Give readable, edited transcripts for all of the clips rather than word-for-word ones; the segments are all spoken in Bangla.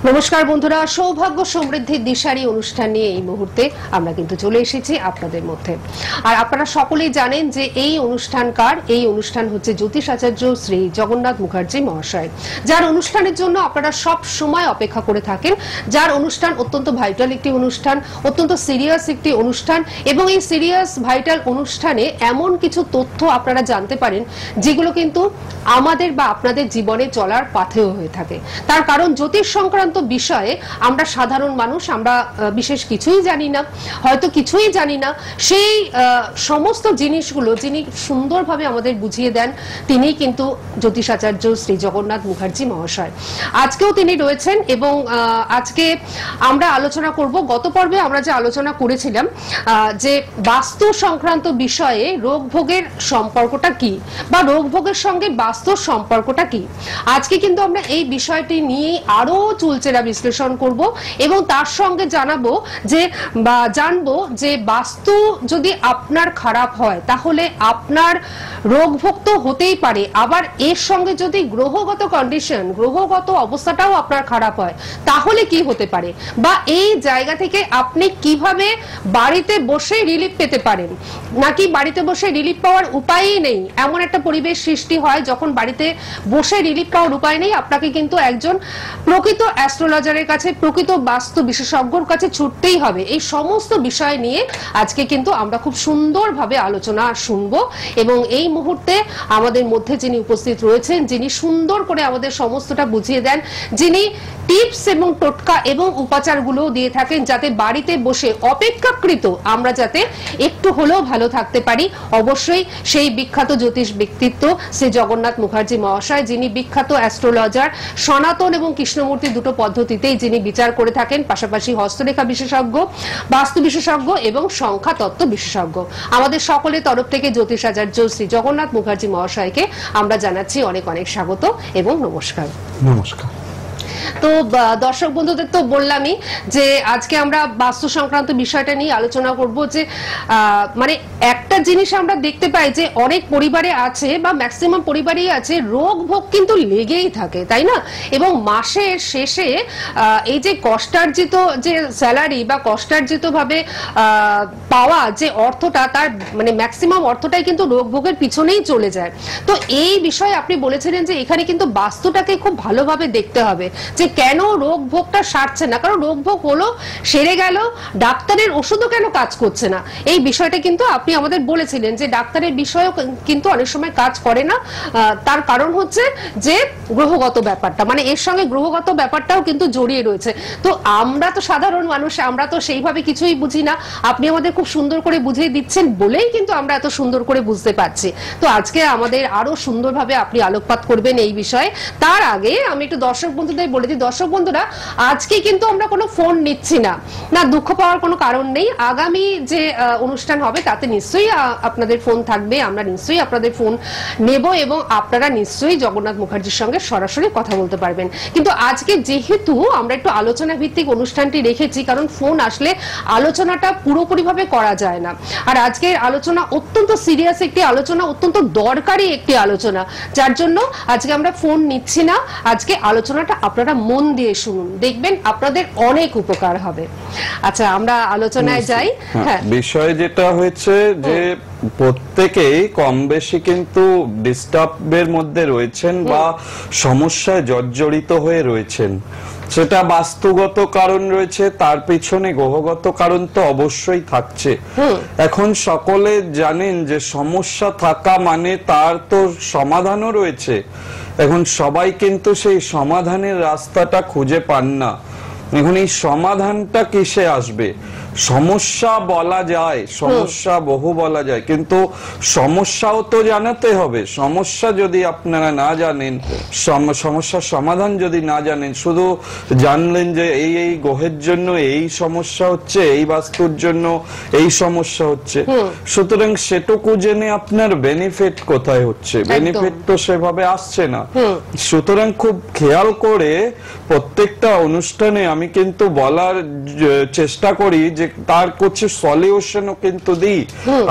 নমস্কার বন্ধুরা, সৌভাগ্য সমৃদ্ধির দিশারি অনুষ্ঠান নিয়ে এই মুহূর্তে আমরা কিন্তু চলে এসেছি আপনাদের মধ্যে। আর আপনারা সকলেই জানেন যে এই অনুষ্ঠান হচ্ছে জ্যোতিষ আচার্য শ্রী জগন্নাথ মুখার্জি মহাশয়, যার অনুষ্ঠানের জন্য আপনারা সব সময় অপেক্ষা করে থাকেন, যার অনুষ্ঠান অত্যন্ত ভাইটাল একটি অনুষ্ঠান, অত্যন্ত সিরিয়াস একটি অনুষ্ঠান, এবং এই সিরিয়াস ভাইটাল অনুষ্ঠানে এমন কিছু তথ্য আপনারা জানতে পারেন যেগুলো কিন্তু আমাদের বা আপনাদের জীবনে চলার পাথেয় হয়ে থাকে। তার কারণ জ্যোতিষ সংক্রান্ত বিষয়ে আমরা সাধারণ মানুষ, আমরা বিশেষ কিছুই জানি না, হয়তো কিছুই জানি না। সেই সমস্ত জিনিসগুলো যিনি সুন্দরভাবে আমাদের বুঝিয়ে দেন তিনি কিন্তু জ্যোতিষাচার্য শ্রী জগন্নাথ মুখার্জি মহাশয়। আজকেও তিনি রয়েছেন এবং আজকে আমরা আলোচনা করব, গত পর্বে আমরা যে আলোচনা করেছিলাম যে বাস্তু সংক্রান্ত বিষয়ে রোগ ভোগের সম্পর্কটা কি বা রোগ ভোগের সঙ্গে বাস্তুর সম্পর্কটা কি। আজকে কিন্তু আমরা এই বিষয়টি নিয়ে আরো চুলচেরা বিশ্লেষণ করব এবং তার সঙ্গে জানবো যে বাস্তু যদি আপনার খারাপ হয় তাহলে আপনার রোগ ভোগ তো হতেই পারে, আবার এর সঙ্গে যদি গ্রহগত কন্ডিশন, গ্রহগত অবস্থাটাও আপনার খারাপ হয় তাহলে কি হতে পারে, বা এই জায়গা থেকে আপনি কিভাবে বাড়িতে বসে রিলিফ পেতে পারেন, নাকি বাড়িতে বসে রিলিফ পাওয়ার উপায়ই নেই, এমন একটা পরিবেশ সৃষ্টি হয় যখন বাড়িতে বসে রিলিফ পাওয়ার উপায় নেই, আপনাকে কিন্তু একজন প্রকৃত অ্যাস্ট্রোলজারের কাছে, প্রকৃত বাস্তু বিশেষজ্ঞর কাছে ছুটতেই হবে। এই সমস্ত বিষয় নিয়ে আজকে কিন্তু আমরা খুব সুন্দরভাবে আলোচনা শুনবো এবং এই মুহূর্তে আমাদের মধ্যে যিনি উপস্থিত রয়েছেন, যিনি সুন্দর করে আমাদের সমস্তটা বুঝিয়ে দেন, যিনি টিপস এবং টোটকা এবং উপাচারগুলো দিয়ে থাকেন যাতে বাড়িতে বসে অপেক্ষাকৃত আমরা যাতে একটু হলেও ভালো থাকতে পারি, অবশ্যই সেই বিখ্যাত জ্যোতিষ ব্যক্তিত্ব শ্রী জগন্নাথ মুখার্জি মহাশয়, যিনি বিখ্যাত অ্যাস্ট্রোলজার, সনাতন এবং কৃষ্ণমূর্তি দুটো পদ্ধতিতেই যিনি বিচার করে থাকেন, পাশাপাশি হস্তরেখা বিশেষজ্ঞ, বাস্তু বিশেষজ্ঞ এবং সংখ্যা তত্ত্ব বিশেষজ্ঞ। আমাদের সকলের তরফ থেকে জ্যোতিষ আচার্য শ্রী জগন্নাথ মুখার্জি মহাশয়কে আমরা জানাচ্ছি অনেক অনেক স্বাগত এবং নমস্কার। নমস্কার। তো দর্শক বন্ধুদের তো বললামই যে আজকে আমরা বাস্তু সংক্রান্ত বিষয়টা নিয়ে আলোচনা করব, যে মানে একটা জিনিস আমরা দেখতে পাই যে অনেক পরিবারে আছে বা ম্যাক্সিমাম পরিবারেই আছে, রোগ ভোগ কিন্তু লেগেই থাকে, তাই না? এবং মাসের শেষে এই যে কষ্টার্জিত যে স্যালারি বা কষ্টার্জিত ভাবে পাওয়া যে অর্থটা, তার মানে ম্যাক্সিমাম অর্থটাই কিন্তু রোগ ভোগের পিছনেই চলে যায়। তো এই বিষয়ে আপনি বলেছিলেন যে এখানে কিন্তু বাস্তুটাকে খুব ভালোভাবে দেখতে হবে যে কেন রোগ ভোগটা সারছে না, কারণ রোগ ভোগ হলো, সেরে গেল, ডাক্তারের ওষুধও কেন কাজ করছে না, এই বিষয়টা কিন্তু আপনি আমাদের বলেছিলেন যে ডাক্তারের বিষয়ও কিন্তু অনেক সময় কাজ করে না। তার কারণ হচ্ছে যে গ্রহগত ব্যাপারটা, মানে এর সঙ্গে গ্রহগত ব্যাপারটাও কিন্তু জড়িয়ে রয়েছে। তো আমরা তো সাধারণ মানুষ, আমরা তো সেইভাবে কিছুই বুঝি না, আপনি আমাদের খুব সুন্দর করে বুঝিয়ে দিচ্ছেন বলেই কিন্তু আমরা এত সুন্দর করে বুঝতে পারছি। তো আজকে আমাদের আরো সুন্দরভাবে আপনি আলোকপাত করবেন এই বিষয়ে। তার আগে আমি একটু দর্শক বন্ধুদের বলে দিই, দর্শক বন্ধুরা আজকে কিন্তু আমরা কোনো ফোন নিচ্ছি না, দুঃখ পাওয়ার কোনো কারণ নেই। আগামী যে অনুষ্ঠান হবে তাতে নিশ্চয়ই আপনাদের ফোন থাকবে, আমরা নিশ্চয়ই আপনাদের ফোন নেব এবং আপনারা নিশ্চয়ই জগন্নাথ মুখার্জির সঙ্গে সরাসরি কথা বলতে পারবেন। কিন্তু আজকে যেহেতু আমরা একটু আলোচনা ভিত্তিক অনুষ্ঠানটি রেখেছি, কারণ ফোন আসলে আলোচনাটা পুরোপুরিভাবে করা যায় না, আর আজকের আলোচনা অত্যন্ত সিরিয়াস একটি আলোচনা, অত্যন্ত দরকারি একটি আলোচনা, যার জন্য আজকে আমরা ফোন নিচ্ছি না। আজকে আলোচনাটা আপনারা মন দিয়ে শুনুন, দেখবেন আপনাদের অনেক উপকার হবে। আচ্ছা, আমরা আলোচনায় যাই। হ্যাঁ, বিষয় যেটা হয়েছে যে প্রত্যেকেই কম বেশি কিন্তু ডিস্টার্বের মধ্যে রয়েছেন বা সমস্যায় জর্জরিত হয়ে রয়েছেন। সেটা বাস্তুগত কারণ রয়েছে, তার পিছনে গ্রহগত কারণ তো অবশ্যই থাকছে। এখন সকলে জানেন যে সমস্যা থাকা মানে তার তো সমাধানও রয়েছে। এখন সবাই কিন্তু সেই সমাধানের রাস্তাটা খুঁজে পান না। এখন এই সমাধানটা কিসে আসবে? সমস্যা বলা যায়, সমস্যা বহু বলা যায়, কিন্তু সমস্যাও তো জানাতে হবে। সমস্যা যদি আপনারা না জানেন, সমস্যার সমাধান যদি না জানেন, শুধু জানলেন যে এই এই গ্রহের জন্য এই সমস্যা হচ্ছে, এই বাস্তুর জন্য এই সমস্যা হচ্ছে, সুতরাং সেটুকু জেনে আপনার বেনিফিট কোথায় হচ্ছে? বেনিফিট তো সেভাবে আসছে না। সুতরাং খুব খেয়াল করে প্রত্যেকটা অনুষ্ঠানে আমি কিন্তু বলার চেষ্টা করি যে তার কিছু সলিউশনও কিন্তু দিই।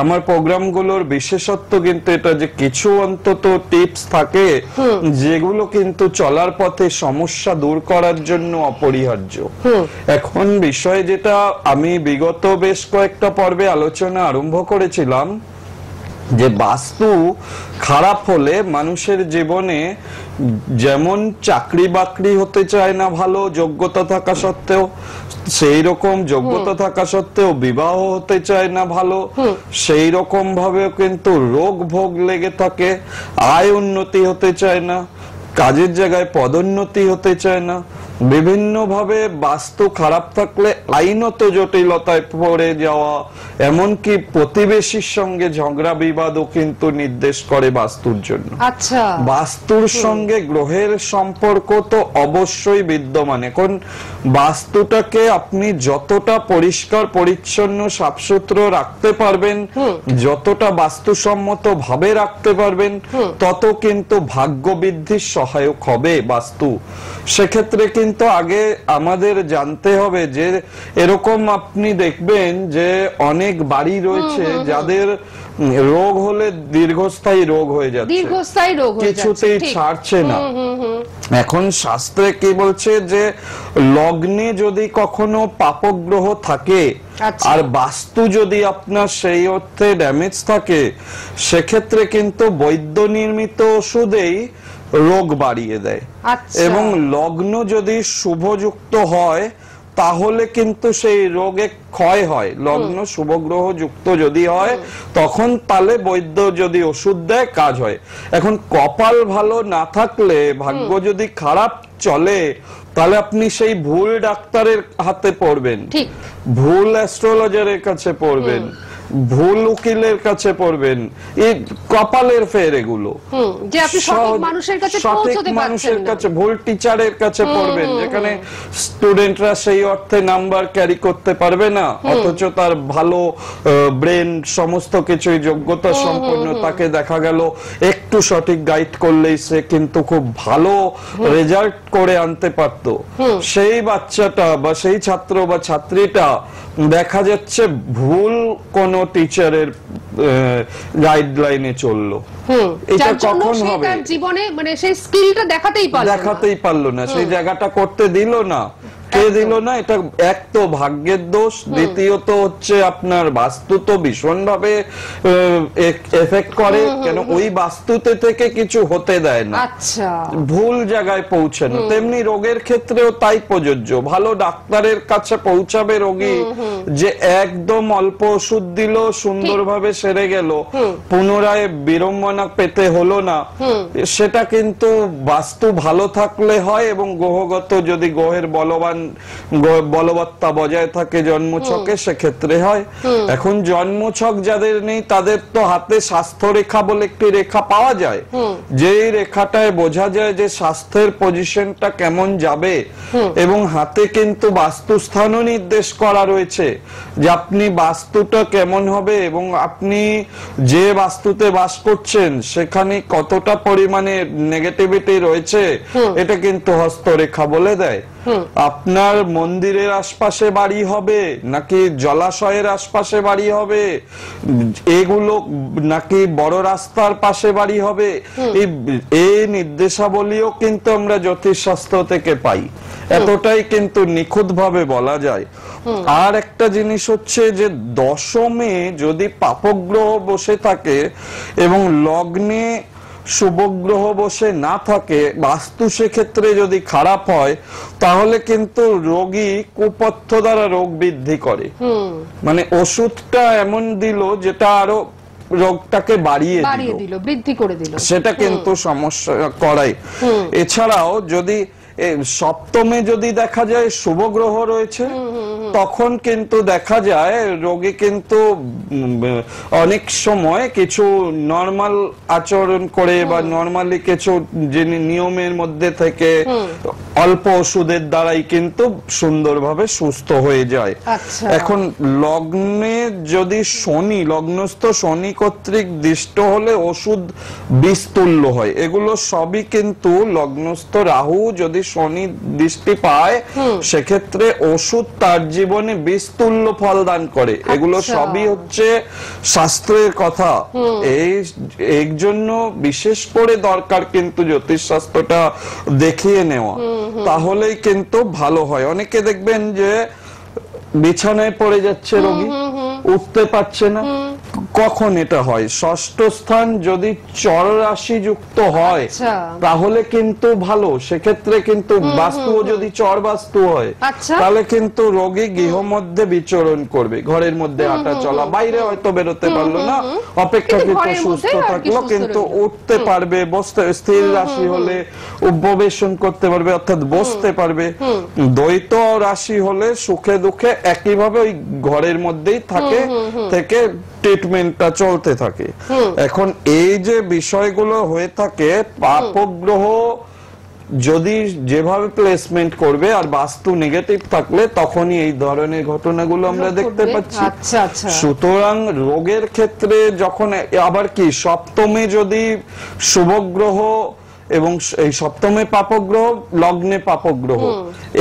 আমার প্রোগ্রামগুলোর বিশেষত্ব কিন্তু এটা যে কিছু অন্তত টিপস থাকে যেগুলো কিন্তু চলার পথে সমস্যা দূর করার জন্য অপরিহার্য। এখন বিষয় যেটা আমি বিগত বেশ কয়েকটা পর্বে আলোচনা আরম্ভ করেছিলাম যে বাস্তু খারাপ হলে মানুষের জীবনে যেমন চাকরি বাকরি হতে চায় না ভালো যোগ্যতা থাকা সত্ত্বেও, সেই রকম যোগ্যতা থাকা সত্ত্বেও বিবাহ হতে চায় না ভালো, সেই রকম ভাবে কিন্তু রোগ ভোগ লেগে থাকে, আয় উন্নতি হতে চায় না, কাজের জায়গায় পদোন্নতি হতে চায় না। বিভিন্ন ভাবে বাস্তু খারাপ থাকলে আইনত জটিলতায় পড়ে যাওয়া, এমনকি প্রতিবেশীর সঙ্গে ঝগড়া বিবাদও কিন্তু নির্দেশ করে বাস্তুর জন্য। আচ্ছা, বাস্তুর সঙ্গে গ্রহের সম্পর্ক তো অবশ্যই বিদ্যমান। এখন বাস্তুটাকে আপনি যতটা পরিষ্কার পরিচ্ছন্ন সাফসুতরো রাখতে পারবেন, যতটা বাস্তুসম্মত ভাবে রাখতে পারবেন, তত কিন্তু ভাগ্য বৃদ্ধির সহায়ক হবে বাস্তু। সেক্ষেত্রে কিন্তু আগে আমাদের জানতে হবে যে এরকম আপনি দেখবেন যে অনেক বাড়ি রয়েছে যাদের রোগ হলে দীর্ঘস্থায়ী রোগ হয়ে যাচ্ছে, দীর্ঘস্থায়ী রোগ কিছুতেই ছাড়ছে না। এখন শাস্ত্রে কি বলছে যে লগ্নে যদি কখনো পাপগ্রহ থাকে আর বাস্তু যদি আপনার সেই অর্থে ড্যামেজ থাকে, সেক্ষেত্রে কিন্তু বৈদ্য নির্মিত ওষুধেই রোগ বাড়িয়ে দেয়। এবং লগ্ন যদি শুভযুক্ত হয় তাহলে কিন্তু সেই রোগে ক্ষয় হয়। লগ্ন শুভ গ্রহ যুক্ত যদি হয় তখন তাহলে বৈদ্য যদি ওষুধ দেয় কাজ হয়। এখন কপাল ভালো না থাকলে, ভাগ্য যদি খারাপ চলে, তাহলে আপনি সেই ভুল ডাক্তারের হাতে পড়বেন, ভুল অ্যাস্ট্রোলজারের কাছে পড়বেন, ভুল উকিলের কাছে পড়বেন। এই কপালের ফের এগুলো যে আপনি সঠিক মানুষের কাছে পৌঁছতে পারছেন না, ভুল টিচারের কাছে পড়বেন যেখানে স্টুডেন্টরা সেই অর্থে নাম্বার ক্যারি করতে পারবে না, অথচ তার ভালো ব্রেন সমস্ত কিছুই যোগ্যতা সম্পন্ন, তাকে দেখা গেল একটু সঠিক গাইড করলেই সে কিন্তু খুব ভালো রেজাল্ট করে আনতে পারতো। সেই বাচ্চাটা বা সেই ছাত্র বা ছাত্রীটা দেখা যাচ্ছে ভুল কোন টিচারের গাইডলাইনে চললো। এটা কখন হবে? জীবনে মানে সেই স্কিলটা দেখাতেই পারলো না, সেই জায়গাটা করতে দিল না। কে দিল না? এটা এক তো ভাগ্যের দোষ, দ্বিতীয়ত হচ্ছে আপনার বাস্তু তো ভীষণ ভাবে এফেক্ট করে, কেন ওই বাস্তুতে থেকে কিছু হতে দেয় না, ভুল জায়গায় পৌঁছানো। তেমনি রোগের ক্ষেত্রেও তাই প্রযোজ্য। ভালো ডাক্তারের কাছে পৌঁছাবে রোগী যে একদম অল্প ওষুধ দিল, সুন্দরভাবে সেরে গেল, পুনরায় বিড়ম্বনা পেতে হলো না, সেটা কিন্তু বাস্তু ভালো থাকলে হয়। এবং গ্রহগত যদি গ্রহের বলবত্তা বজায় থাকে জন্মছকে, সেক্ষেত্রে হয়। এখন জন্মছক যাদের নেই তাদের তো হাতে স্বাস্থ্য রেখা বলে একটি রেখা পাওয়া যায়, যেই রেখাটায় বোঝা যায় যে স্বাস্থ্যের পজিশনটা কেমন যাবে, এবং হাতে কিন্তু বাস্তুস্থানও নির্দেশ করা রয়েছে যে আপনি বাস্তুটা কেমন হবে এবং আপনি যে বাস্তুতে বাস করছেন সেখানে কতটা পরিমাণে নেগেটিভিটি রয়েছে, এটা কিন্তু হস্তরেখা বলে দেয়। আপনার মন্দিরের আশপাশে বাড়ি হবে নাকি জলাশয়ের আশপাশে বাড়ি হবে, এগুলো নাকি বড় রাস্তার পাশে বাড়ি হবে, এই নির্দেশাবলীও কিন্তু আমরা জ্যোতিষশাস্ত্র থেকে পাই। এতটাই কিন্তু নিখুঁত ভাবে বলা যায়। আর একটা জিনিস হচ্ছে যে দশমে যদি পাপগ্রহ বসে থাকে এবং লগ্নে শুভগ্রহ বসে না থাকে, বাস্তু সেক্ষেত্রে যদি খারাপ হয়, তাহলে কিন্তু রোগী কুপথ্য দ্বারা রোগ বৃদ্ধি করে। মানে ওষুধটা এমন দিল যেটা আরো রোগটাকে বাড়িয়ে দিল, বৃদ্ধি করে দিল, সেটা কিন্তু সমস্যা করায়। এছাড়াও যদি সপ্তমে যদি দেখা যায় শুভ গ্রহ রয়েছে, তখন কিন্তু দেখা যায় রোগী কিন্তু অনেক সময় কিছু নরমাল আচরণ করে বা নরমালি কিছু নিয়মের মধ্যে থেকে অল্প ওষুধের দ্বারাই কিন্তু সুন্দরভাবে সুস্থ হয়ে যায়। এখন লগ্নে যদি শনি, লগ্নস্থ শনি কর্তৃক দৃষ্ট হলে ওষুধ বিষতুল্য হয়। এগুলো সবই কিন্তু লগ্নস্থ রাহু যদি শনি দৃষ্টি পায় সেক্ষেত্রে ওষুধ তার জীবনে বিষতুল্য ফল দান করে। এগুলো সবই হচ্ছে শাস্ত্রের কথা। এই জন্য বিশেষ করে দরকার কিন্তু জ্যোতিষ শাস্ত্রটা দেখিয়ে নেওয়া, তাহলেই কিন্তু ভালো হয়। অনেকে দেখবেন যে বিছানায় পড়ে যাচ্ছে রোগী, উঠতে পারছে না। কখন এটা হয়? ষষ্ঠ স্থান যদি চর রাশি যুক্ত হয় তাহলে কিন্তু ভালো। সেক্ষেত্রে কিন্তু বাস্তু যদি চর বাস্তু হয় তাহলে কিন্তু রোগী গৃহ মধ্যে বিচরণ করবে, ঘরের মধ্যে হাঁটা চলা, বাইরে হয়তো বেরোতে পারলো না, অপেক্ষাকৃত সুস্থ থাকলো, কিন্তু উঠতে পারবে, বসতে, স্থির রাশি হলে উপবেশন করতে পারবে অর্থাৎ বসতে পারবে। দ্বৈত রাশি হলে সুখে দুঃখে একইভাবে ওই ঘরের মধ্যেই থেকে ট্রিটমেন্টটা চলতে থাকে। এখন এই যে বিষয়গুলো হয়ে থাকে, পাপগ্রহ যদি যেভাবে প্লেসমেন্ট করবে আর বাস্তু নেগেটিভ থাকলে তখনই এই ধরনের ঘটনাগুলো আমরা দেখতে পাচ্ছি। সুতরাং রোগের ক্ষেত্রে যখন আবার কি সপ্তমে যদি শুভগ্রহ এবং এই সপ্তমে পাপগ্রহ, লগ্নে পাপগ্রহ,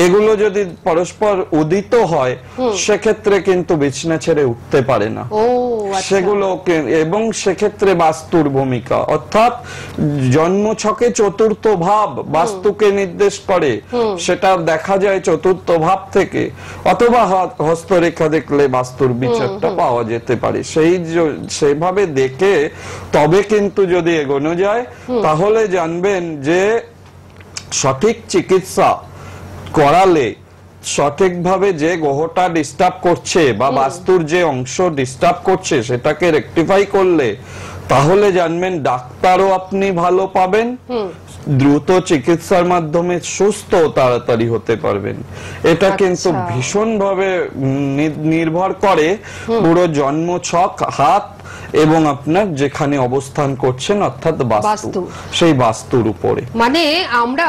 এগুলো যদি পরস্পর উদিত হয় সেক্ষেত্রে কিন্তু বিছনা ছেড়ে উঠতে পারে না সেগুলো। এবং সেক্ষেত্রে বাস্তুর ভূমিকা, অর্থাৎ জন্মছকে চতুর্থ ভাব বাস্তুকে নির্দেশ করে, সেটা দেখা যায় চতুর্থ ভাব থেকে, অথবা হস্তরেখা দেখলে বাস্তুর বিচারটা পাওয়া যেতে পারে। সেইভাবে দেখে তবে কিন্তু যদি এগোনো যায় তাহলে জানবেন যে সঠিক চিকিৎসা করালে, সঠিকভাবে যে গ্রহটা ডিস্টার্ব করছে বা বাস্তুর যে অংশ ডিস্টার্ব করছে সেটাকে রেকটিফাই করলে তাহলে জানবেন ডাক্তারও আপনি ভালো পাবেন, দ্রুত চিকিৎসার মাধ্যমে সুস্থ তাড়াতাড়ি হতে পারবেন। এটা কিন্তু ভীষণভাবে নির্ভর করে পুরো জন্মছক, হাত এবং আপনার যেখানে অবস্থান করছেন অর্থাৎ বাস্তু, সেই বাস্তুর উপরে। মানে আমরা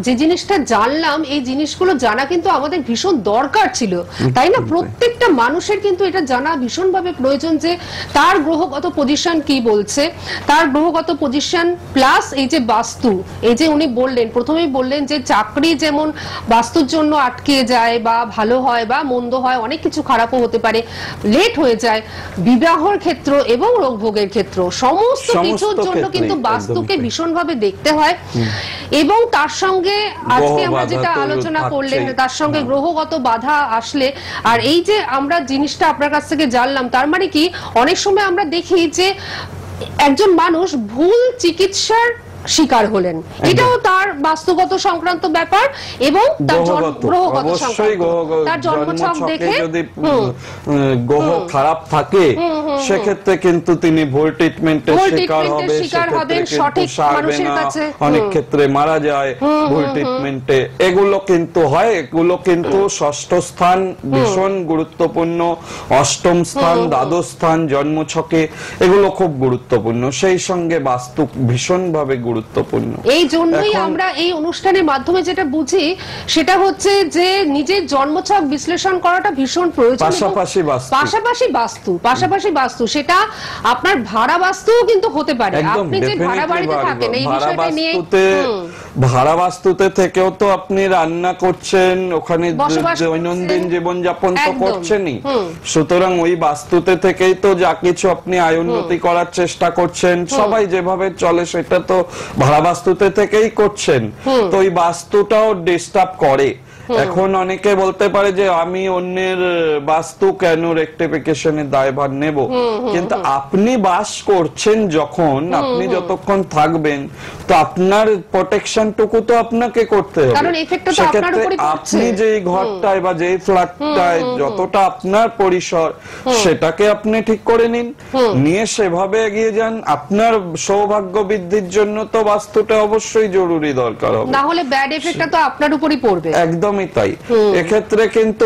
যে জিনিসটা জানলাম, এই জিনিসগুলো জানা কিন্তু আমাদের ভীষণ দরকার ছিল, তাই না? প্রত্যেকটা মানুষের কিন্তু এটা জানা ভীষণভাবে প্রয়োজন যে তার গ্রহগত পজিশন কি বলছে, তার গ্রহগত পজিশন প্লাস এই যে বাস্তু, এই যে উনি বললেন, প্রথমেই বললেন যে চাকরি যেমন বাস্তুর জন্য আটকে যায় বা ভালো হয় বা মন্দ হয়, অনেক কিছু খারাপও হতে পারে, লেট হয়ে যায়, বিবাহের ক্ষেত্র এবং রোগভোগের ক্ষেত্র, সমস্ত কিছুর জন্য কিন্তু বাস্তুকে ভীষণভাবে দেখতে হয়। এবং তার সঙ্গে আজকে আমরা যেটা আলোচনা করলেন, তার সঙ্গে গ্রহগত বাধা আসলে, আর এই যে আমরা জিনিসটা আপনার কাছ থেকে জানলাম, তার মানে কি অনেক সময় আমরা দেখি যে একজন মানুষ ভুল চিকিৎসার শিকার হলেন, এটাও তার বাস্তুগত সংক্রান্ত ব্যাপার এবং তার গ্রহগত সংক্রান্ত। তার জন্মছক দেখে যদি গ্রহ খারাপ থাকে সেক্ষেত্রে কিন্তু তিনি ভুল ট্রিটমেন্টের শিকার হবেন, সঠিক মানুষের কাছে অনেক ক্ষেত্রে মারা যায় ভুল ট্রিটমেন্টে। এগুলো কিন্তু হয়, এগুলো কিন্তু ষষ্ঠ স্থান ভীষণ গুরুত্বপূর্ণ, অষ্টম স্থান, দ্বাদশ স্থান জন্মছকে এগুলো খুব গুরুত্বপূর্ণ, সেই সঙ্গে বাস্তু ভীষণভাবে গুরুত্বপূর্ণ। এই জন্যই আমরা এই অনুষ্ঠানের মাধ্যমে যেটা বুঝি সেটা হচ্ছে যে নিজের জন্মছক বিশ্লেষণ করাটা ভীষণ প্রয়োজন। পাশাপাশি বাস্তু সেটা আপনার ভাড়া বাস্তুও কিন্তু হতে পারে। আপনি যে ভাড়া বাড়িতে থাকেন, এই বিষয়টা নিয়ে ভাড়া বাস্তুতে থেকেও তো আপনি রান্না করছেন, ওখানে দৈনন্দিন জীবন যাপন তো করছেনই, সুতরাং ওই বাস্তুতে থেকেই তো যা কিছু আপনি আয় উন্নতি করার চেষ্টা করছেন, সবাই যেভাবে চলে সেটা তো ভাড়া বাস্তুতে থেকেই করছেন। তো ওই বাস্তুটাও ডিস্টার্ব করে। এখন অনেকে বলতে পারে যে আমি অন্যের বাস্তু কেন রেকটিফিকেশনের দায়ভার নেব, কিন্তু আপনি বাস করছেন যখন, আপনি যতক্ষণ থাকবেন তো আপনার প্রোটেকশন অনুষ্ঠানটুকু তো আপনাকে করতে হবে, কারণ এফেক্টটা তো আপনার উপরই পড়ছে। আপনি যেই ঘরটায় বা যেই ফ্ল্যাটটায় যতটা আপনার পরিসর সেটাকে আপনি ঠিক করে নিন, নিয়ে সেভাবে এগিয়ে যান। আপনার সৌভাগ্য বৃদ্ধির জন্য তো বাস্তুটা অবশ্যই জরুরি দরকার হবে, না হলে ব্যাড এফেক্টটা তো আপনার উপরই পড়বে। একদমই তাই। এক্ষেত্রে কিন্তু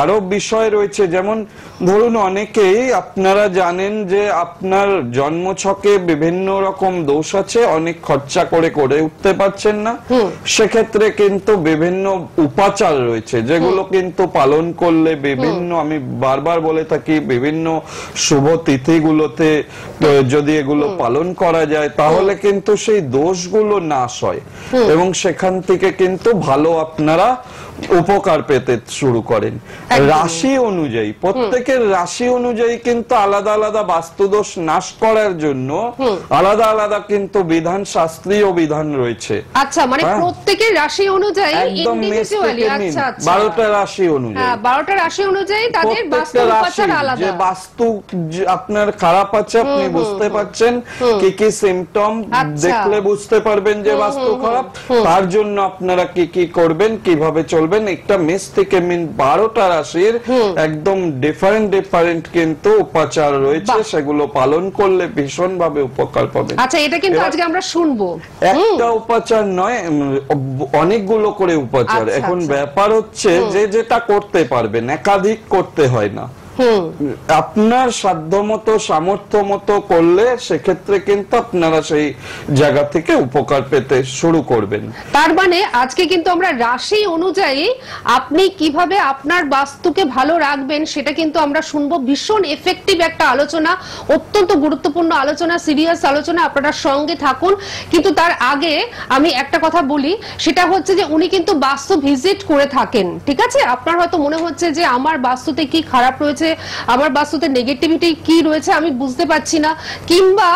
আরো বিষয় রয়েছে, যেমন ধরুন অনেকেই আপনারা জানেন যে আপনার জন্মছকে বিভিন্ন রকম দোষ আছে, অনেক খরচা করে করে উঠতে পারছেন না, সেক্ষেত্রে কিন্তু বিভিন্ন উপাচার রয়েছে যেগুলো কিন্তু পালন করলে বিভিন্ন, আমি বারবার বলে থাকি, বিভিন্ন শুভ তিথিগুলোতে যদি এগুলো পালন করা যায় তাহলে কিন্তু সেই দোষগুলো নাশ হয় এবং সেখান থেকে কিন্তু ভালো আপনারা উপকার পেতে শুরু করেন। রাশি অনুযায়ী, প্রত্যেকের রাশি অনুযায়ী কিন্তু আলাদা আলাদা বাস্তুদোষ নাশ করার জন্য আলাদা আলাদা কিন্তু বিধান, শাস্ত্রীয় বিধান রয়েছে। আচ্ছা, মানে প্রত্যেকের রাশি অনুযায়ী ইন্ডিভিজুয়ালি, আচ্ছা আচ্ছা, 12টা রাশি অনুযায়ী, হ্যাঁ 12টা রাশি অনুযায়ী তাদের বাস্তু উপাচার আলাদা। যে বাস্তু আপনার খারাপ আছে আপনি বুঝতে পারছেন, কি কি সিম্পটম দেখলে বুঝতে পারবেন যে বাস্তু খারাপ, তার জন্য আপনারা কি কি করবেন, কিভাবে চলবেন। একটা মেষ থেকে 12টা রাশির একদম ডিফারেন্ট কিন্তু উপাচার রয়েছে, সেগুলো পালন করলে ভীষণ ভাবে উপকার পাবেন। আচ্ছা, এটা কিন্তু আজকে আমরা শুনবো। একটা উপাচার নয়, অনেকগুলো করে উপাচার। এখন ব্যাপার হচ্ছে যে যেটা করতে পারবেন, একাধিক করতে হয় না। আপনার সাধ্যমতো সামর্থ্য মতো করলে সেক্ষেত্রে কিন্তু আপনারা সেই জায়গা থেকে উপকার পেতে শুরু করবেন। তার মানে আজকে কিন্তু আমরা রাশি অনুযায়ী আপনি কিভাবে আপনার বাস্তুকে ভালো রাখবেন সেটা কিন্তু আমরা শুনবো। ভীষণ এফেক্টিভ একটা আলোচনা, অত্যন্ত গুরুত্বপূর্ণ আলোচনা, সিরিয়াস আলোচনা। আপনারা সঙ্গে থাকুন। কিন্তু তার আগে আমি একটা কথা বলি, সেটা হচ্ছে যে উনি কিন্তু বাস্তু ভিজিট করে থাকেন, ঠিক আছে? আপনার হয়তো মনে হচ্ছে যে আমার বাস্তুতে কি খারাপ রয়েছে, আমার বাস্তুতে নেগেটিভিটি কি রয়েছে আমি বুঝতে পারছি না, কিংবা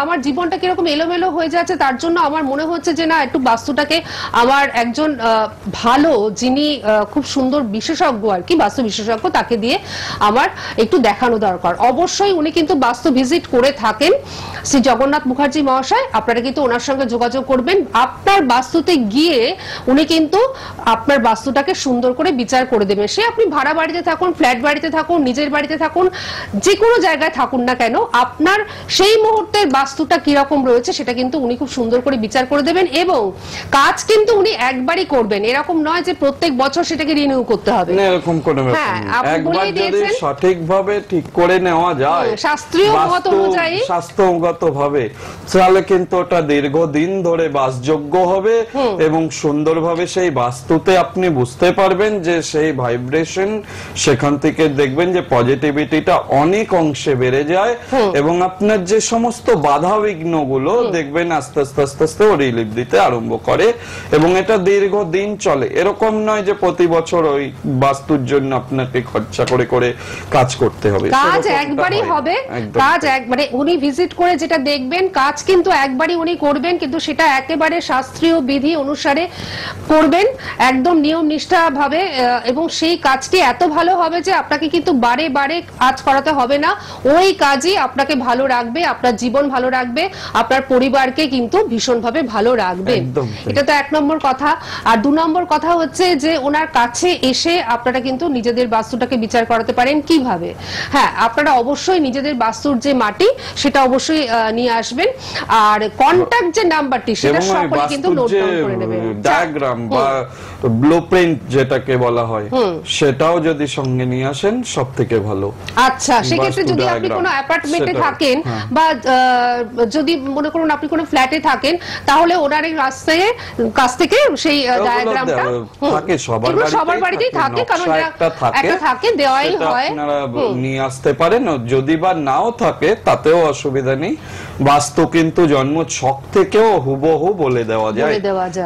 আমার জীবনটা কিরকম এলোমেলো হয়ে যাচ্ছে, তার জন্য আমার মনে হচ্ছে যে না, একটু বাস্তুটাকে আমার একজন ভালো, যিনি খুব সুন্দর বিশেষজ্ঞ আর কি, বাস্তু বিশেষজ্ঞ, তাকে দিয়ে আমার একটু দেখানো দরকার। অবশ্যই উনি কিন্তু বাস্তু ভিজিট করে থাকেন, শ্রী জগন্নাথ মুখার্জি মহাশয়। আপনারা কিন্তু ওনার সঙ্গে যোগাযোগ করবেন। আপনার বাস্তুতে গিয়ে উনি কিন্তু আপনার বাস্তুটাকে সুন্দর করে বিচার করে দেবেন। সে আপনি ভাড়া বাড়িতে থাকুন, ফ্ল্যাট বাড়িতে থাকুন, নিজের বাড়িতে থাকুন, যে কোনো জায়গায় থাকুন না কেন, আপনার সেই মুহূর্তের বাস্তুটা কিরকম রয়েছে সেটা কিন্তু উনি খুব সুন্দর করে বিচার করে দেবেন। এবং কাজ কিন্তু উনি একবারই করবেন, এরকম নয় যে প্রত্যেক বছর সেটাকে রিনিউ করতে হবে, এরকম কোনো ব্যাপার নেই। একবার যদি সঠিকভাবে ঠিক করে নেওয়া যায় শাস্ত্রীয় মত অনুযায়ী, শাস্ত্রগত ভাবে, তাহলে কিন্তু ওটা দীর্ঘদিন ধরে বাসযোগ্য হবে এবং সুন্দরভাবে সেই বাস্তুতে আপনি বুঝতে পারবেন যে সেই ভাইব্রেশন, সেখান থেকে দেখবেন যে পজিটিভিটিটা অনেক অংশে বেড়ে যায় এবং আপনার যে সমস্ত বাধা বিঘ্ন গুলো দেখবেন আস্তে আস্তে আস্তে আস্তে ও রিলিফ দিতে আরম্ভ করে এবং এটা দীর্ঘদিন চলে। এরকম নয় যে প্রতি বছর ওই বাস্তুর জন্য আপনাকে খরচা করে করে কাজ করতে হবে। কাজ একবারই হবে, কাজ মানে উনি ভিজিট করে যেটা দেখবেন, কাজ কিন্তু একবারই উনি করবেন, কিন্তু সেটা একেবারে শাস্ত্রীয় বিধি অনুসারে করবেন, একদম নিয়ম নিষ্ঠা ভাবে, এবং সেই কাজটি এত ভালো হবে যে আপনাকে কিন্তু বারে বারে কাজ করাতে হবে না। ওই কাজই আপনাকে ভালো রাখবে, আপনার জীবন ভালো রাখবে, আপনার পরিবারকে কিন্তু ভীষণভাবে ভালো রাখবে। এটা তো 1 নম্বর কথা। আর 2 নম্বর কথা হচ্ছে যে ওনার কাছে এসে আপনারা কিন্তু নিজেদের বাস্তুটাকে বিচার করাতে পারেন। কিভাবে? হ্যাঁ, আপনারা অবশ্যই নিজেদের বাস্তুর যে মাটি সেটা অবশ্যই নিয়ে আসবেন, আর কন্টাক্ট যে নাম্বারটি সেটা সকলে কিন্তু নোট ডাউন করে নেবেন। ডায়াগ্রাম বা ব্লুপ্রিন্ট যেটাকে বলা হয়, সেটাও যদি সঙ্গে নিয়ে আসেন সবথেকে ভালো। আচ্ছা, সেক্ষেত্রে যদি আপনি কোনো অ্যাপার্টমেন্টে থাকেন বা যদি মনে করুন আপনি কোনো ফ্ল্যাটে থাকেন, তাহলে ওনার এই রাস্তায় কাছ থেকে সেই ডায়াগ্রামটা থাকে, সবার বাড়িতেই থাকে, কারণ একটা থাকে, দেওয়াই হয়, আপনারা নিয়ে আসতে পারেন। যদি বা নাও থাকে তাতেও অসুবিধা নেই, বাস্তু কিন্তু জন্ম ছক থেকেও হুবহু বলে দেওয়া যায়,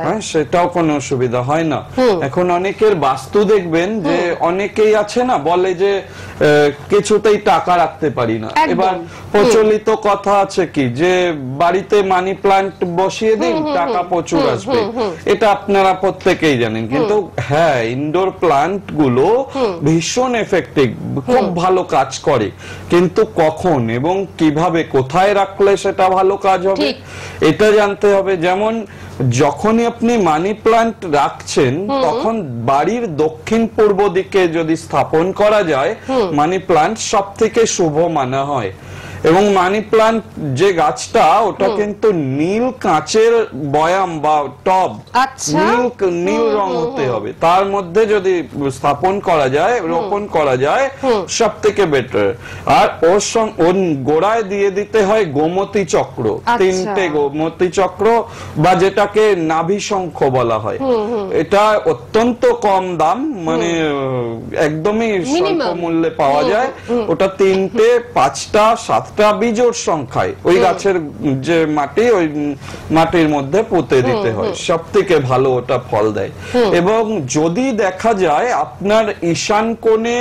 হ্যাঁ, সেটাও কোনো অসুবিধা হয় না। এখন অনেকের বাস্তু দেখবেন যে অনেকেই আছে না, বলে যে কিছুতেই টাকা রাখতে পারি না। এবার প্রচলিত কথা আছে কি যে বাড়িতে মানি প্লান্ট বসিয়ে দিন, টাকা প্রচুর আসবে, এটা আপনারা প্রত্যেকেই জানেন। কিন্তু হ্যাঁ, ইনডোর প্লান্ট গুলো ভীষণ এফেক্টিভ, খুব ভালো কাজ করে, কিন্তু কখন এবং কিভাবে কোথায় রাখলে সেটা ভালো কাজ হবে এটা জানতে হবে। যেমন যখনই আপনি মানি প্লান্ট রাখছেন তখন বাড়ির দক্ষিণ পূর্ব দিকে যদি স্থাপন করা যায় মানি প্লান্ট সব থেকে শুভ মানা হয়। এবং মানি প্লান্ট যে গাছটা ওটা কিন্তু নীল কাঁচের বয়াম বা টব, নীল রং হতে হবে, তার মধ্যে যদি স্থাপন করা যায়, রোপণ করা যায়, সব থেকে বেটার। আর ওর গোড়ায় দিয়ে দিতে হয় গোমতী চক্র, 3টে গোমতী চক্র বা যেটাকে নাভি শঙ্খ বলা হয়। এটা অত্যন্ত কম দাম, মানে একদমই স্বল্প মূল্যে পাওয়া যায়। ওটা 3টে, 5টা, 7টা বীজোর সংখ্যায় ওই গাছের যে মাটি, ওই মাটির মধ্যে পুঁতে দিতে হয়, সব থেকে ভালো ওটা ফল দেয়। এবং যদি দেখা যায় আপনার ঈশান কোণে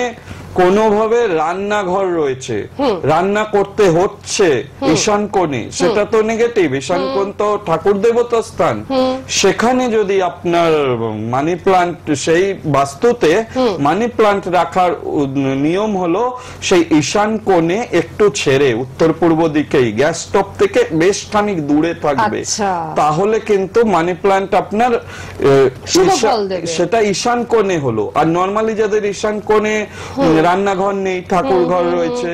কোনোভাবে রান্নাঘর রয়েছে, রান্না করতে হচ্ছে ঈশান কোণে, সেটা তো নেগেটিভ। ঈশান কোণ তো ঠাকুর দেবতা স্থান, সেখানে যদি আপনার মানি প্লান্ট, সেই বাস্তুতে মানি প্লান্ট রাখার নিয়ম হলো সেই ঈশান কোণে একটু ছেড়ে উত্তর পূর্ব দিকেই, গ্যাস স্টোভ থেকে বেশ খানিক দূরে থাকবে, তাহলে কিন্তু মানি প্লান্ট আপনার সেটা ঈশান কোণে হলো। আর নরমালি যাদের ঈশান কোণে রান্নাঘর নেই, ঠাকুর ঘর রয়েছে,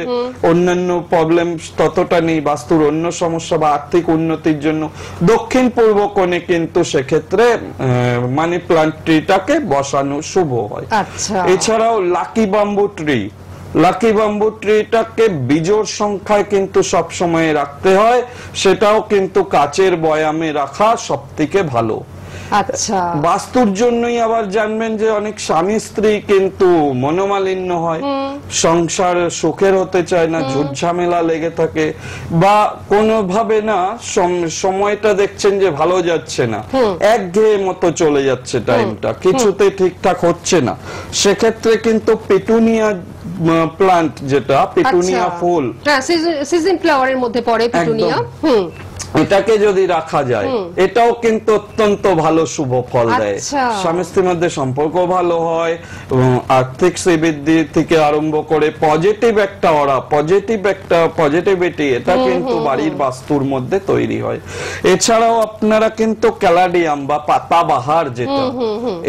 অন্যান্য প্রবলেম ততটা নেই, বাস্তুর অন্য সমস্যা বা আর্থিক উন্নতির জন্য দক্ষিণ পূর্ব কোণে কিন্তু সেক্ষেত্রে মানি প্লান্ট ট্রিটাকে বসানো শুভ হয়। এছাড়াও lucky bamboo tree, lucky bamboo ট্রিটাকে বীজোর সংখ্যায় কিন্তু সব সময় রাখতে হয়, সেটাও কিন্তু কাচের বয়ামে রাখা সব থেকে ভালো। বাস্তুর জন্যই আবার জানবেন যে অনেক স্বামী স্ত্রী কিন্তু মনোমালিন্য হয়, সংসার সুখের হতে চায় না, ঝুট ঝামেলা লেগে থাকে, বা কোনোভাবে না সময়টা দেখছেন যে ভালো যাচ্ছে না, একঘেয়ে মতো চলে যাচ্ছে টাইমটা, কিছুতে ঠিকঠাক হচ্ছে না। সেক্ষেত্রে কিন্তু পেটুনিয়া প্লান্ট, যেটা পেটুনিয়া ফুল, সিজন ফ্লাওয়ারের মধ্যে পড়ে পেটুনিয়া, এটাকে যদি রাখা যায় এটাও কিন্তু অত্যন্ত ভালো শুভ ফল দেয়। স্বামী স্ত্রীর মধ্যে সম্পর্ক ভালো হয়, আর্থিক শ্রীবৃদ্ধি থেকে আরম্ভ করে পজিটিভ একটা অরা, পজিটিভিটি, এটা কিন্তু বাড়ির বাস্তুর মধ্যে তৈরি হয়। এছাড়াও আপনারা কিন্তু ক্যালাডিয়াম বা পাতাবাহার, যেটা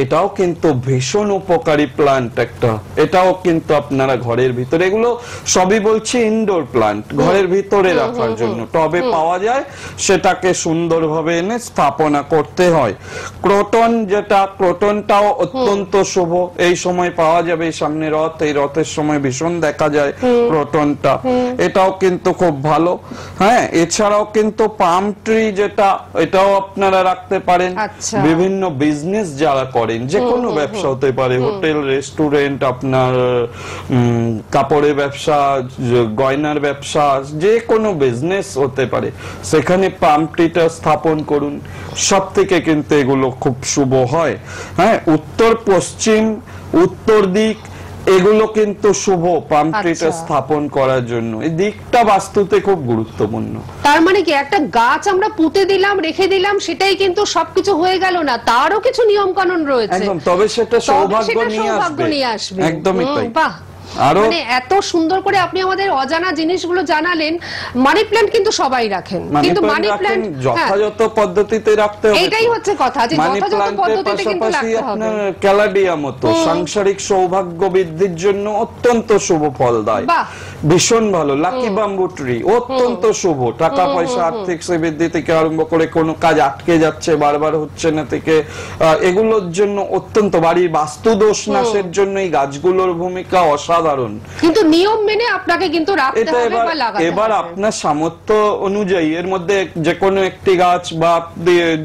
এটাও কিন্তু ভীষণ উপকারী প্লান্ট একটা, এটাও কিন্তু আপনারা ঘরের ভিতরে, এগুলো সবই বলছি ইনডোর প্লান্ট, ঘরের ভিতরে রাখার জন্য টবে পাওয়া যায়, সেটাকে সুন্দরভাবে এনে স্থাপনা করতে হয়। ক্রোটন, যেটা ক্রোটনটাও অত্যন্ত শুভ, এই সময় পাওয়া যাবে, সামনে রথ, এই রথের সময় ভীষণ দেখা যায় ক্রোটনটা, এটাও কিন্তু খুব ভালো। হ্যাঁ, এছাড়াও কিন্তু পাম ট্রি, যেটা এটাও আপনারা রাখতে পারেন। বিভিন্ন বিজনেস যারা করেন, যে কোনো ব্যবসা হতে পারে, হোটেল, রেস্টুরেন্ট, আপনার কাপড়ের ব্যবসা, গয়নার ব্যবসা, যে কোনো বিজনেস হতে পারে, সেখানে পাম ট্রিটা স্থাপন করুন, সব থেকে কিন্তু এগুলো খুব শুভ হয়। হ্যাঁ, উত্তর পশ্চিম, উত্তর দিক, এগুলো কিন্তু শুভ পাম ট্রিটা স্থাপন করার জন্য। এই দিকটা বাস্তুতে খুব গুরুত্বপূর্ণ। তার মানে কি একটা গাছ আমরা পুঁতে দিলাম, রেখে দিলাম, সেটাই কিন্তু সবকিছু হয়ে গেল না, তারও কিছু নিয়ম কানুন রয়েছে। একদম, তবে সেটা সৌভাগ্য নিয়ে আসবে। একদমই তাই। বাহ, মানে এত সুন্দর করে আপনি আমাদের অজানা জিনিসগুলো জানালেন। মানি প্ল্যান্ট কিন্তু সবাই রাখেন, কিন্তু মানি প্ল্যান্ট যথাযথ পদ্ধতিতে রাখতে হবে, এটাই হচ্ছে কথা, যে যথাযথ পদ্ধতিতে কিন্তু রাখতে হবে। আপনার ক্যালাডিয়াম মতো সাংসারিক সৌভাগ্য বৃদ্ধির জন্য অত্যন্ত শুভ ফল দেয়, ভীষণ ভালো। লাকি বাম্বু ট্রি অত্যন্ত শুভ, টাকা পয়সা, আর্থিক শ্রীবৃদ্ধি থেকে আরম্ভ করে কোনো কাজ আটকে যাচ্ছে, বারবার হচ্ছে না থেকে, এগুলোর জন্য অত্যন্ত, বাড়ির বাস্তু দোষ নাশের জন্য এই গাছগুলোর ভূমিকা অসাধারণ। কিন্তু নিয়ম মেনে আপনাকে কিন্তু রাখতে হবে বা লাগাতে হবে। এবার আপনার সামর্থ্য অনুযায়ী এর মধ্যে যে কোনো একটি গাছ বা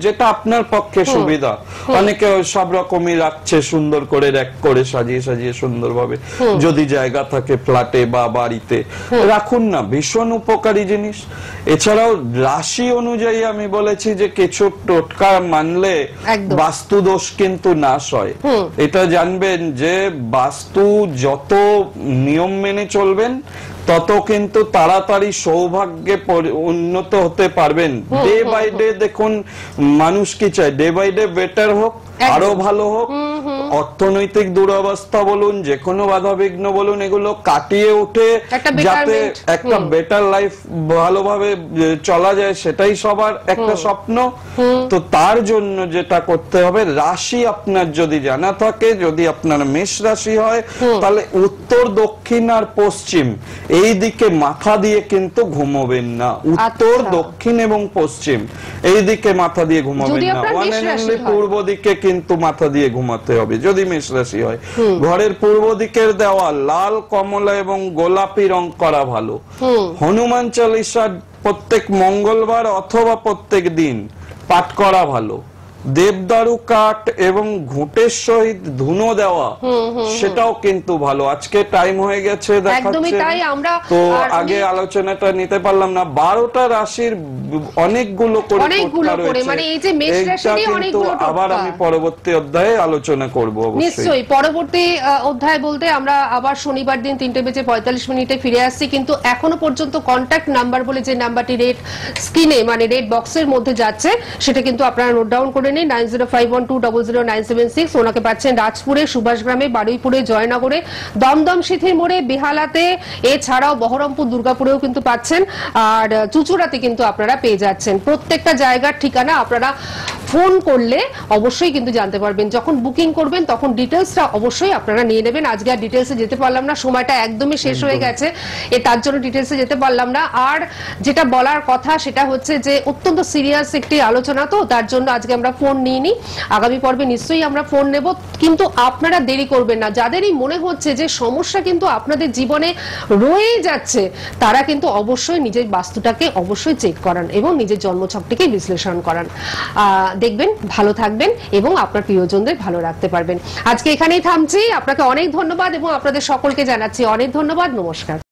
যেটা আপনার পক্ষে সুবিধা, অনেকে সব রকমই রাখছে সুন্দর করে, র‍্যাক করে সাজিয়ে সাজিয়ে সুন্দরভাবে, যদি জায়গা থাকে ফ্ল্যাটে বা বাড়িতে রাখুন না, ভীষণ উপকারী জিনিস। এছাড়াও রাশি অনুযায়ী আমি বলেছি যে কিছু টোটকা মানলে বাস্তু দোষ কিন্তু নাশ হয়। এটা জানবেন যে বাস্তু যত নিয়ম মেনে চলবেন তত কিন্তু তাড়াতাড়ি সৌভাগ্যে উন্নত হতে পারবেন। ডে বাই ডে দেখুন মানুষ কি চায়, ডে বাই ডে বেটার হোক, আরো ভালো হোক, অর্থনৈতিক দুরবস্থা বলুন, যে কোনো বাধা বিঘ্ন বলুন, এগুলো কাটিয়ে উঠে যাতে একটা বেটার লাইফ ভালোভাবে চলা যায়, সেটাই সবার একটা স্বপ্ন। তো তার জন্য যেটা করতে হবে, রাশি আপনার যদি জানা থাকে, যদি আপনার মেষ রাশি হয়, তাহলে উত্তর, দক্ষিণ আর পশ্চিম এই দিকে মাথা দিয়ে কিন্তু ঘুমাবেন না। উত্তর, দক্ষিণ এবং পশ্চিম এই দিকে মাথা দিয়ে ঘুমাবেন না। ওয়ান এন্ড অনলি পূর্ব দিকে কিন্তু মাথা দিয়ে ঘুমাতে হবে যদি মেষ রাশি হয়। ঘরের পূর্ব দিকের দেওয়াল লাল, কমলা এবং গোলাপি রং করা ভালো। হনুমান চালিসা প্রত্যেক মঙ্গলবার অথবা প্রত্যেক দিন পাঠ করা ভালো। দেবদারু কাঠ এবং ঘুঁটের সহিত ধুনো দেওয়া, সেটাও কিন্তু ভালো। আজকে টাইম হয়ে গেছে দেখাচ্ছে, তো আগে আলোচনাটা নিতে পারলাম না। 12টা রাশির অনেকগুলো করে মানে এই যে মেষ রাশিরই অনেকগুলো টোটকা আবার আমি পরবর্তী অধ্যায়ে আলোচনা করব। নিশ্চয়ই পরবর্তী অধ্যায় বলতে আমরা আবার শনিবার দিন 3:45 ফিরে আসছি। কিন্তু এখনো পর্যন্ত কন্ট্যাক্ট নাম্বার বলে যে নাম্বারটি রেড স্ক্রিনে মানে রেড বক্সের মধ্যে যাচ্ছে, সেটা কিন্তু আপনারা নোট ডাউন করে 9051200976। ওনাকে পাচ্ছেন রাজপুরে, সুভাষগ্রামে, বারুইপুরে, জয়নগরে, দমদম সিথির মোড়ে, বেহালাতে, এছাড়াও বহরমপুর, দুর্গাপুরেও কিন্তু পাচ্ছেন, আর চুচুড়াতে কিন্তু আপনারা পেয়ে যাচ্ছেন। প্রত্যেকটা জায়গার ঠিকানা আপনারা ফোন করলে অবশ্যই কিন্তু জানতে পারবেন। যখন বুকিং করবেন তখন ডিটেলসটা অবশ্যই আপনারা নিয়ে নেবেন। আজকে আর ডিটেলসে যেতে পারলাম না, সময়টা একদমই শেষ হয়ে গেছে, তার জন্য ডিটেলসে যেতে পারলাম না। আর যেটা বলার কথা সেটা হচ্ছে যে অত্যন্ত সিরিয়াস একটি আলোচনা, তো তার জন্য আজকে আমরা ফোন নিইনি। আগামী পর্বে নিশ্চয়ই আমরা ফোন নেব, কিন্তু আপনারা দেরি করবেন না। যাদেরই মনে হচ্ছে যে সমস্যা কিন্তু আপনাদের জীবনে রয়েই যাচ্ছে, তারা কিন্তু অবশ্যই নিজের বাস্তুটাকে অবশ্যই চেক করান এবং নিজের জন্মছকটিকে বিশ্লেষণ করান। দেখবেন ভালো থাকবেন এবং আপনার প্রিয়জনদের ভালো রাখতে পারবেন। আজকে এখানেই থামছি। আপনাকে অনেক ধন্যবাদ এবং আপনাদের সকলকে জানাচ্ছি অনেক ধন্যবাদ। নমস্কার।